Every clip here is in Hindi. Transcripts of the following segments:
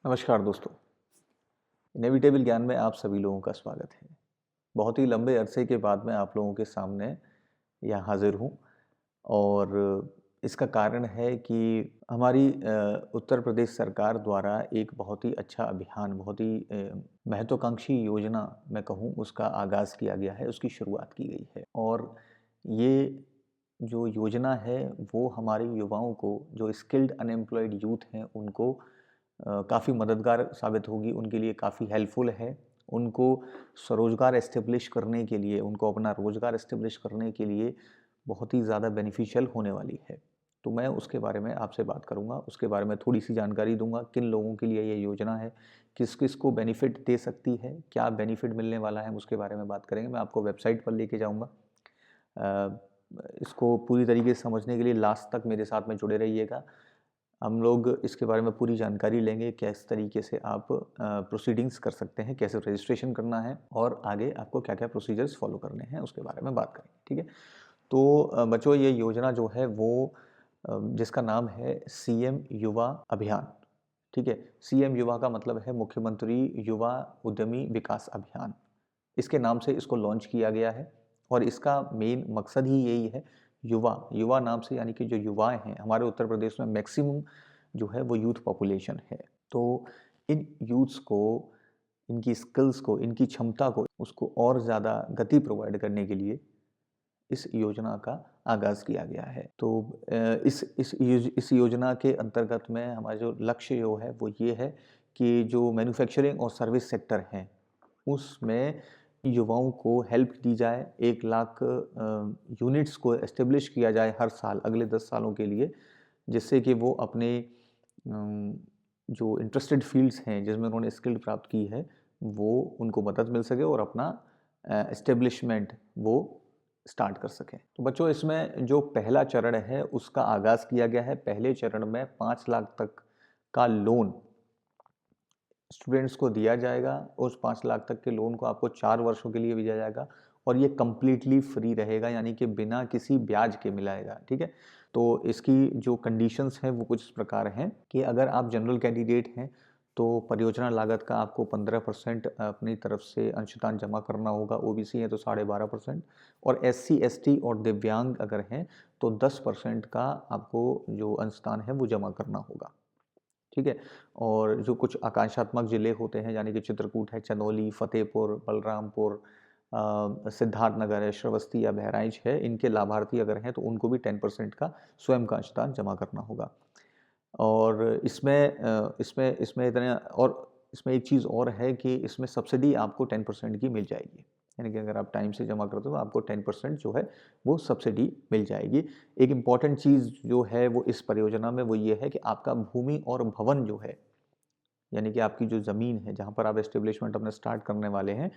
नमस्कार दोस्तों। इनएविटेबल ज्ञान में आप सभी लोगों का स्वागत है। बहुत ही लंबे अरसे के बाद मैं आप लोगों के सामने यहाँ हाजिर हूँ और इसका कारण है कि हमारी उत्तर प्रदेश सरकार द्वारा एक बहुत ही अच्छा अभियान, बहुत ही महत्वाकांक्षी योजना मैं कहूँ उसका आगाज़ किया गया है, उसकी शुरुआत की गई है। और ये जो योजना है वो हमारे युवाओं को, जो स्किल्ड अनएम्प्लॉयड यूथ हैं, उनको काफ़ी मददगार साबित होगी, उनके लिए काफ़ी हेल्पफुल है। उनको स्वरोज़गार एस्टेब्लिश करने के लिए, उनको अपना रोज़गार एस्टेब्लिश करने के लिए बहुत ही ज़्यादा बेनिफिशियल होने वाली है। तो मैं उसके बारे में आपसे बात करूँगा, उसके बारे में थोड़ी-सी जानकारी दूँगा, किन लोगों के लिए ये योजना है, किस-किस को बेनिफिट दे सकती है, क्या बेनिफिट मिलने वाला है, हम उसके बारे में बात करेंगे। मैं आपको वेबसाइट पर लेके जाऊँगा। अ, इसको पूरी तरीके से समझने के लिए लास्ट तक मेरे साथ में जुड़े रहिएगा। हम लोग इसके बारे में पूरी जानकारी लेंगे, किस तरीके से आप प्रोसीडिंग्स कर सकते हैं, कैसे रजिस्ट्रेशन करना है और आगे आपको क्या-क्या प्रोसीजर्स फॉलो करने हैं, उसके बारे में बात करेंगे, ठीक है? तो बच्चों, ये योजना जो है वो जिसका नाम है सीएम युवा अभियान, ठीक है? सीएम युवा का मतलब है मुख्यमंत्री युवा उद्यमी विकास अभियान। इसके नाम से इसको लॉन्च किया गया है और इसका मेन मकसद ही यही है, युवा युवा नाम से, यानी कि जो युवाएं हैं हमारे उत्तर प्रदेश में मैक्सिमम जो है वो यूथ पॉपुलेशन है। तो इन यूथ्स को, इनकी स्किल्स को, इनकी क्षमता को, उसको और ज़्यादा गति प्रोवाइड करने के लिए इस योजना का आगाज़ किया गया है। तो इस योजना के अंतर्गत में हमारा जो लक्ष्य जो है वो ये है कि जो मैन्युफैक्चरिंग और सर्विस सेक्टर हैं उसमें युवाओं को हेल्प दी जाए। 1 लाख यूनिट्स को एस्टेब्लिश किया जाए हर साल अगले 10 सालों के लिए, जिससे कि वो अपने जो इंटरेस्टेड फील्ड्स हैं जिसमें उन्होंने स्किल प्राप्त की है वो उनको मदद मिल सके और अपना एस्टेब्लिशमेंट वो स्टार्ट कर सकें। तो बच्चों, इसमें जो पहला चरण है उसका आगाज़ किया गया है। पहले चरण में 5 लाख तक का लोन स्टूडेंट्स को दिया जाएगा। उस 5 लाख तक के लोन को आपको 4 वर्षों के लिए दिया जाएगा और ये कंप्लीटली फ्री रहेगा, यानी कि बिना किसी ब्याज के मिलाएगा, ठीक है? तो इसकी जो कंडीशंस हैं वो कुछ इस प्रकार हैं कि अगर आप जनरल कैंडिडेट हैं तो परियोजना लागत का आपको 15% अपनी तरफ से अंशदान जमा करना होगा। ओबीसी हैं तो 12.5% और एससी, एसटी और दिव्यांग अगर हैं तो 10% का आपको जो अंशदान है वो जमा करना होगा, ठीक है? और जो कुछ आकांक्षात्मक ज़िले होते हैं, यानी कि चित्रकूट है, चंदौली, फतेहपुर, बलरामपुर, सिद्धार्थनगर है, श्रावस्ती या बहराइच है, इनके लाभार्थी अगर हैं तो उनको भी 10% का स्वयं का अंशदान जमा करना होगा। और इसमें इतने, और इसमें एक चीज़ और है कि इसमें सब्सिडी आपको 10% की मिल जाएगी। यानी कि अगर आप टाइम से जमा करते हो तो आपको 10% जो है वो सब्सिडी मिल जाएगी। एक इम्पॉर्टेंट चीज़ जो है वो इस परियोजना में वो ये है कि आपका भूमि और भवन जो है, यानी कि आपकी जो ज़मीन है जहाँ पर आप एस्टेब्लिशमेंट अपना स्टार्ट करने वाले हैं,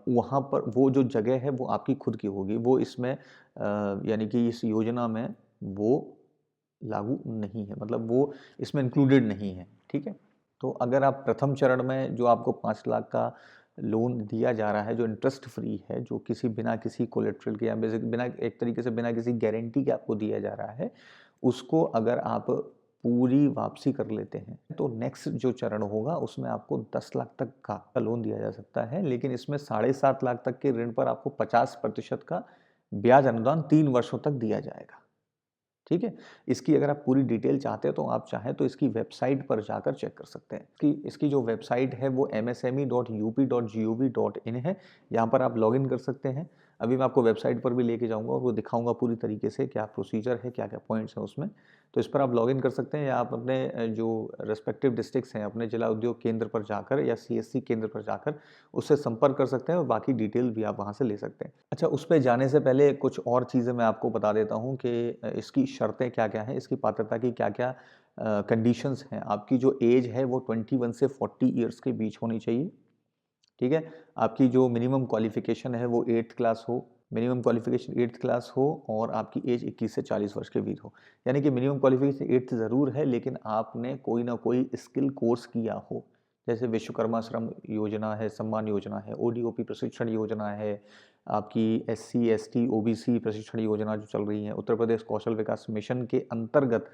वहाँ पर वो जो जगह है वो आपकी खुद की होगी। वो इसमें यानी कि इस योजना में वो लागू नहीं है, मतलब वो इसमें इंक्लूडेड नहीं है, ठीक है? तो अगर आप प्रथम चरण में जो आपको 5 लाख का लोन दिया जा रहा है, जो इंटरेस्ट फ्री है, जो बिना किसी कोलेटरल के या बिना एक तरीके से बिना किसी गारंटी के आपको दिया जा रहा है, उसको अगर आप पूरी वापसी कर लेते हैं तो नेक्स्ट जो चरण होगा उसमें आपको 10 लाख तक का लोन दिया जा सकता है। लेकिन इसमें 7.5 लाख तक के ऋण पर आपको 50% का ब्याज अनुदान 3 वर्षों तक दिया जाएगा, ठीक है? इसकी अगर आप पूरी डिटेल चाहते हैं तो आप चाहें तो इसकी वेबसाइट पर जाकर चेक कर सकते हैं। इसकी जो वेबसाइट है वो msme.up.gov.in है। यहाँ पर आप लॉगिन कर सकते हैं। अभी मैं आपको वेबसाइट पर भी लेके जाऊँगा और वो दिखाऊँगा पूरी तरीके से क्या प्रोसीजर है, क्या-क्या पॉइंट्स हैं उसमें। तो इस पर आप लॉगिन कर सकते हैं या आप अपने जो रिस्पेक्टिव डिस्ट्रिक्ट्स हैं, अपने जिला उद्योग केंद्र पर जाकर या सीएससी केंद्र पर जाकर उससे संपर्क कर सकते हैं और बाकी डिटेल भी आप वहाँ से ले सकते हैं। अच्छा, उस पे जाने से पहले कुछ और चीज़ें मैं आपको बता देता हूँ कि इसकी शर्तें क्या-क्या हैं, इसकी पात्रता की क्या-क्या कंडीशंस हैं। आपकी जो एज है वो 21 से 40 ईयर्स के बीच होनी चाहिए, ठीक है? आपकी जो मिनिमम क्वालिफ़िकेशन है वो 8th क्लास हो, मिनिमम क्वालिफ़िकेशन 8th क्लास हो और आपकी एज 21 से 40 वर्ष के बीच हो। यानी कि मिनिमम क्वालिफ़िकेशन 8th ज़रूर है, लेकिन आपने कोई ना कोई स्किल कोर्स किया हो। जैसे विश्वकर्मा श्रम योजना है, सम्मान योजना है, ओडीओपी प्रशिक्षण योजना है, आपकी एससी, एसटी, ओबीसी प्रशिक्षण योजना जो चल रही है, उत्तर प्रदेश कौशल विकास मिशन के अंतर्गत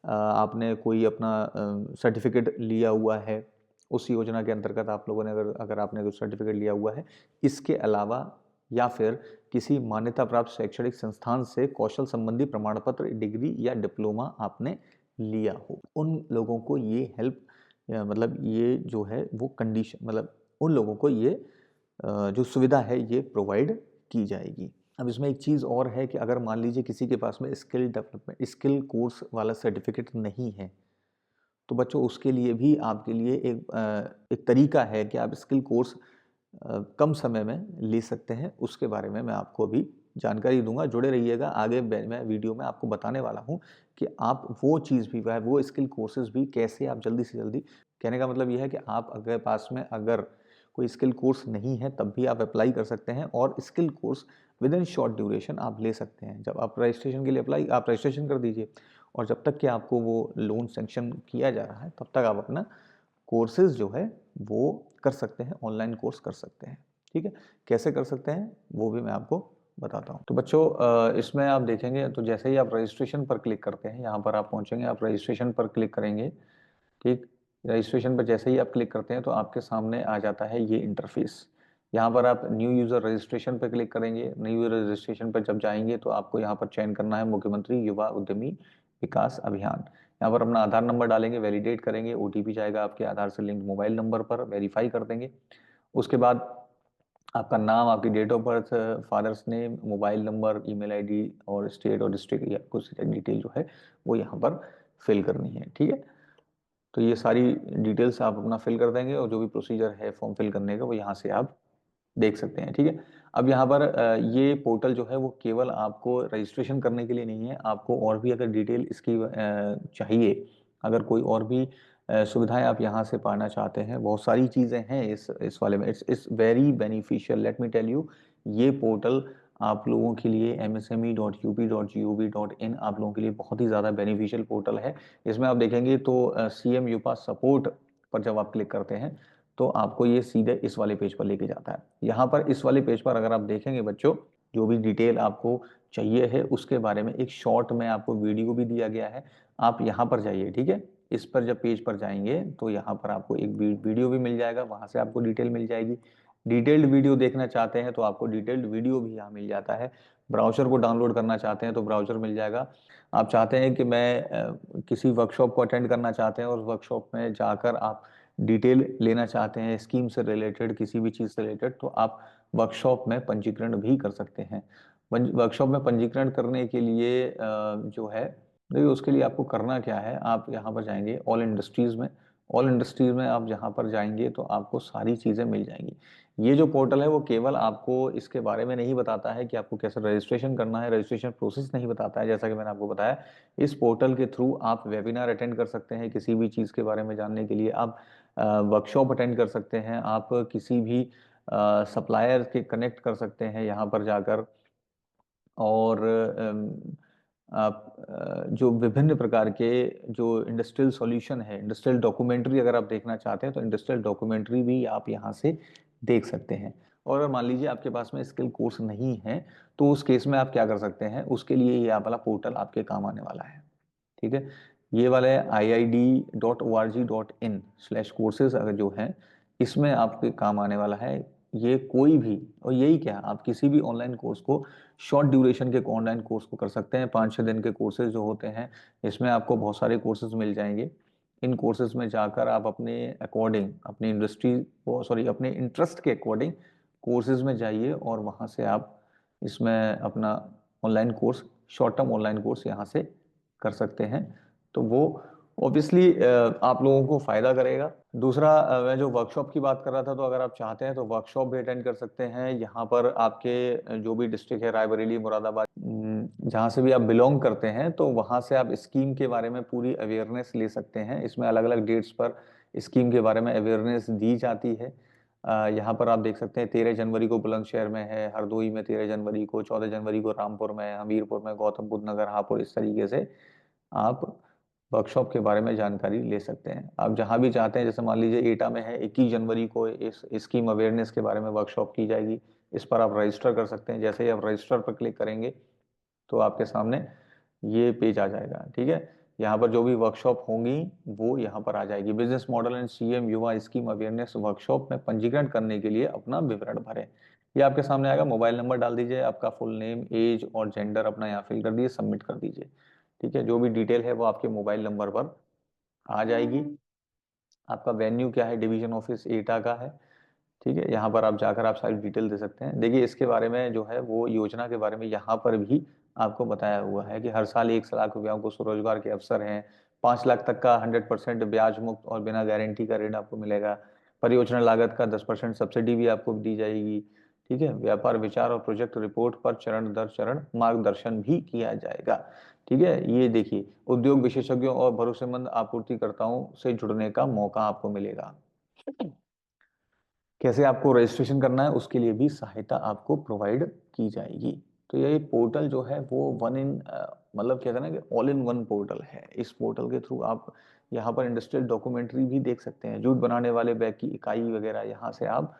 आपने कोई अपना सर्टिफिकेट लिया हुआ है, उस योजना के अंतर्गत आप लोगों ने अगर आपने कोई सर्टिफिकेट लिया हुआ है, इसके अलावा या फिर किसी मान्यता प्राप्त शैक्षणिक संस्थान से कौशल संबंधी प्रमाण पत्र, डिग्री या डिप्लोमा आपने लिया हो, उन लोगों को ये हेल्प मतलब ये जो है वो कंडीशन, मतलब उन लोगों को ये जो सुविधा है ये प्रोवाइड की जाएगी। अब इसमें एक चीज़ और है कि अगर मान लीजिए किसी के पास में स्किल डेवलपमेंट, स्किल कोर्स वाला सर्टिफिकेट नहीं है, तो बच्चों उसके लिए भी आपके लिए एक तरीका है कि आप स्किल कोर्स कम समय में ले सकते हैं। उसके बारे में मैं आपको अभी जानकारी दूंगा, जुड़े रहिएगा। आगे मैं वीडियो में आपको बताने वाला हूं कि आप वो चीज़ भी, वो स्किल कोर्सेज भी कैसे आप जल्दी से जल्दी, कहने का मतलब यह है कि आप अगर पास में अगर कोई स्किल कोर्स नहीं है तब भी आप अप्लाई कर सकते हैं, और skill course with in short duration आप ले सकते हैं। जब आप रजिस्ट्रेशन के लिए आप रजिस्ट्रेशन कर दीजिए, और जब तक कि आपको वो लोन सेंक्शन किया जा रहा है तब तक आप अपना कोर्सेज जो है वो कर सकते हैं, ऑनलाइन कोर्स कर सकते हैं। ठीक है, कैसे कर सकते हैं वो भी मैं आपको बताता हूँ। तो बच्चों इसमें आप देखेंगे तो जैसे ही आप रजिस्ट्रेशन पर क्लिक करते हैं, यहाँ पर आप पहुँचेंगे, आप रजिस्ट्रेशन पर क्लिक करेंगे। ठीक, रजिस्ट्रेशन पर जैसे ही आप क्लिक करते हैं तो आपके सामने आ जाता है ये इंटरफेस। यहाँ पर आप न्यू यूज़र रजिस्ट्रेशन पर क्लिक करेंगे। न्यू यूज़र रजिस्ट्रेशन पर जब जाएंगे तो आपको यहाँ पर चयन करना है मुख्यमंत्री युवा उद्यमी विकास अभियान। यहाँ पर अपना आधार नंबर डालेंगे, वैलिडेट करेंगे, ओटीपी जाएगा आपके आधार से लिंक्ड मोबाइल नंबर पर, वेरीफाई कर देंगे। उसके बाद आपका नाम, आपकी date of birth, father's name, mobile number, email ID और स्टेट और डिस्ट्रिक्ट या कुछ डिटेल जो है वो यहाँ पर फिल करनी है। ठीक है, तो ये सारी डिटेल्स आप अपना फिल कर देंगे, और जो भी प्रोसीजर है फॉर्म फिल करने का वो यहाँ से आप देख सकते हैं। ठीक है, अब यहाँ पर ये पोर्टल जो है वो केवल आपको रजिस्ट्रेशन करने के लिए नहीं है, आपको और भी अगर डिटेल इसकी चाहिए, अगर कोई और भी सुविधाएं आप यहाँ से पाना चाहते हैं, बहुत सारी चीज़ें हैं इस वाले में। It's very beneficial, let me tell you. ये पोर्टल आप लोगों के लिए msme.up.gov.in आप लोगों के लिए बहुत ही ज़्यादा बेनिफिशियल पोर्टल है। इसमें आप देखेंगे तो CM युपा सपोर्ट पर जब आप क्लिक करते हैं तो आपको ये सीधे इस वाले पेज पर लेके जाता है। यहाँ पर इस वाले पेज पर अगर आप देखेंगे बच्चों, जो भी डिटेल आपको चाहिए है उसके बारे में एक शॉर्ट में आपको वीडियो भी दिया गया है। आप यहाँ पर जाइए, ठीक है, इस पर जब पेज पर जाएंगे तो यहाँ पर आपको एक वीडियो भी मिल जाएगा, वहाँ से आपको डिटेल मिल जाएगी। डिटेल्ड वीडियो देखना चाहते हैं तो आपको डिटेल्ड वीडियो भी यहाँ मिल जाता है। ब्राउज़र को डाउनलोड करना चाहते हैं तो ब्राउज़र मिल जाएगा। आप चाहते हैं कि मैं किसी वर्कशॉप को अटेंड करना चाहते हैं और वर्कशॉप में जाकर आप डिटेल लेना चाहते हैं स्कीम से रिलेटेड, किसी भी चीज़ से रिलेटेड, तो आप वर्कशॉप में पंजीकरण भी कर सकते हैं। वर्कशॉप में पंजीकरण करने के लिए जो है, देखिए उसके लिए आपको करना क्या है, आप यहाँ पर जाएंगे ऑल इंडस्ट्रीज़ में। ऑल इंडस्ट्रीज़ में आप जहाँ पर जाएंगे तो आपको सारी चीज़ें मिल जाएंगी। ये जो पोर्टल है वो केवल आपको इसके बारे में नहीं बताता है कि आपको कैसे रजिस्ट्रेशन करना है, रजिस्ट्रेशन प्रोसेस नहीं बताता है। जैसा कि मैंने आपको बताया, इस पोर्टल के थ्रू आप वेबिनार अटेंड कर सकते हैं, किसी भी चीज़ के बारे में जानने के लिए आप वर्कशॉप अटेंड कर सकते हैं, आप किसी भी सप्लायर के कनेक्ट कर सकते हैं यहाँ पर जाकर, और आप जो विभिन्न प्रकार के जो इंडस्ट्रियल सॉल्यूशन है, इंडस्ट्रियल डॉक्यूमेंट्री अगर आप देखना चाहते हैं तो इंडस्ट्रियल डॉक्यूमेंट्री भी आप यहाँ से देख सकते हैं। और अगर मान लीजिए आपके पास में स्किल कोर्स नहीं है तो उस केस में आप क्या कर सकते हैं, उसके लिए ये वाला पोर्टल आपके काम आने वाला है। ठीक है, ये वाला iid.org.in/courses अगर जो है, इसमें आपके काम आने वाला है। ये कोई भी, और यही क्या, आप किसी भी ऑनलाइन कोर्स को, शॉर्ट ड्यूरेशन के ऑनलाइन कोर्स को कर सकते हैं। 5-6 दिन के कोर्सेज जो होते हैं, इसमें आपको बहुत सारे कोर्सेज मिल जाएंगे। इन कोर्सेज में जाकर आप अपने अकॉर्डिंग, अपनी इंडस्ट्री को, सॉरी, अपने इंटरेस्ट के अकॉर्डिंग कोर्सेज में जाइए, और वहाँ से आप इसमें अपना online course, short term online course यहाँ से कर सकते हैं। तो वो ऑब्वियसली आप लोगों को फायदा करेगा। दूसरा, मैं जो वर्कशॉप की बात कर रहा था, तो अगर आप चाहते हैं तो वर्कशॉप भी अटेंड कर सकते हैं। यहाँ पर आपके जो भी डिस्ट्रिक्ट है, रायबरेली, मुरादाबाद, जहाँ से भी आप बिलोंग करते हैं, तो वहाँ से आप स्कीम के बारे में पूरी अवेयरनेस ले सकते हैं। इसमें अलग अलग डेट्स पर स्कीम के बारे में अवेयरनेस दी जाती है। यहाँ पर आप देख सकते हैं 13 जनवरी को बुलंदशहर में है, हरदोई में 13 जनवरी को, 14 जनवरी को रामपुर में, हमीरपुर में, गौतम बुद्ध नगर, हापुड़, इस तरीके से आप वर्कशॉप के बारे में जानकारी ले सकते हैं। आप जहां भी चाहते हैं, जैसे मान लीजिए एटा में है, 21 जनवरी को इस स्कीम अवेयरनेस के बारे में वर्कशॉप की जाएगी, इस पर आप रजिस्टर कर सकते हैं। जैसे ही आप रजिस्टर पर क्लिक करेंगे तो आपके सामने ये पेज आ जाएगा। ठीक है, यहाँ पर जो भी वर्कशॉप होंगी वो यहाँ पर आ जाएगी। बिजनेस मॉडल एंड सीएम युवा स्कीम अवेयरनेस वर्कशॉप में पंजीकरण करने के लिए अपना विवरण भरें। ये आपके सामने आएगा, मोबाइल नंबर डाल दीजिए, आपका फुल नेम, एज और जेंडर अपना यहाँ फिल कर दीजिए, सबमिट कर दीजिए। ठीक है, जो भी डिटेल है वो आपके मोबाइल नंबर पर आ जाएगी। आपका वेन्यू क्या है, डिवीजन ऑफिस एटा का है। ठीक है, यहाँ पर आप जाकर आप सारी डिटेल दे सकते हैं। देखिए इसके बारे में जो है वो योजना के बारे में यहाँ पर भी आपको बताया हुआ है कि हर साल 1 लाख रुपया को स्वरोजगार के अवसर हैं, 5 लाख तक का 100% ब्याज मुक्त और बिना गारंटी का ऋण आपको मिलेगा, परियोजना लागत का 10% सब्सिडी भी आपको दी जाएगी। ठीक है, व्यापार विचार और प्रोजेक्ट रिपोर्ट पर चरण दर चरण मार्गदर्शन भी किया जाएगा। ठीक है, ये देखिए उद्योग विशेषज्ञों और भरोसेमंद आपूर्तिकर्ताओं से जुड़ने का मौका आपको मिलेगा। कैसे आपको रजिस्ट्रेशन करना है उसके लिए भी सहायता आपको प्रोवाइड की जाएगी। तो ये पोर्टल जो है वो वन इन मतलब कहते हैं ना कि ऑल इन वन पोर्टल है। इस पोर्टल के थ्रू आप यहाँ पर इंडस्ट्रियल डॉक्यूमेंट्री भी देख सकते हैं, जूट बनाने वाले बैग की इकाई वगैरह। यहाँ से आप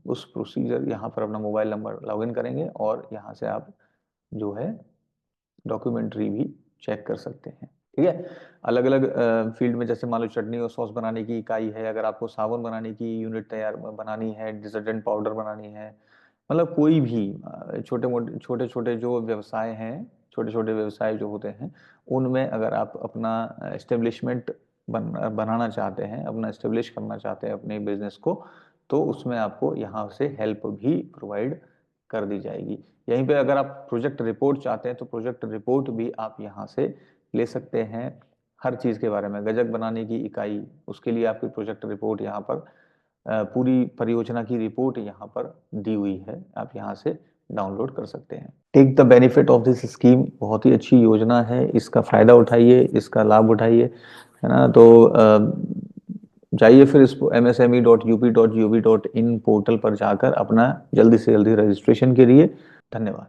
उस प्रोसीजर यहाँ पर अपना मोबाइल नंबर लॉगिन करेंगे और यहाँ से आप जो है डॉक्यूमेंट्री भी चेक कर सकते हैं। ठीक है, अलग अलग फील्ड में, जैसे मान लो चटनी और सॉस बनाने की इकाई है, अगर आपको साबुन बनाने की यूनिट तैयार बनानी है, डिटर्जेंट पाउडर बनानी है, मतलब कोई भी छोटे छोटे जो व्यवसाय हैं, छोटे छोटे व्यवसाय जो होते हैं, उनमें अगर आप अपना एस्टेब्लिशमेंट बनाना चाहते हैं, अपना एस्टेब्लिश करना चाहते हैं अपने बिजनेस को, तो उसमें आपको यहाँ से हेल्प भी प्रोवाइड कर दी जाएगी। यहीं पे अगर आप प्रोजेक्ट रिपोर्ट चाहते हैं तो प्रोजेक्ट रिपोर्ट भी आप यहाँ से ले सकते हैं। हर चीज़ के बारे में, गजक बनाने की इकाई, उसके लिए आपकी प्रोजेक्ट रिपोर्ट यहाँ पर, पूरी परियोजना की रिपोर्ट यहाँ पर दी हुई है, आप यहाँ से डाउनलोड कर सकते हैं। Take the benefit of this scheme, बहुत ही अच्छी योजना है, इसका फायदा उठाइए, इसका लाभ उठाइए, है ना। तो जाइए फिर इस msme.up.gov.in पोर्टल पर जाकर अपना जल्दी से जल्दी रजिस्ट्रेशन करिए। धन्यवाद।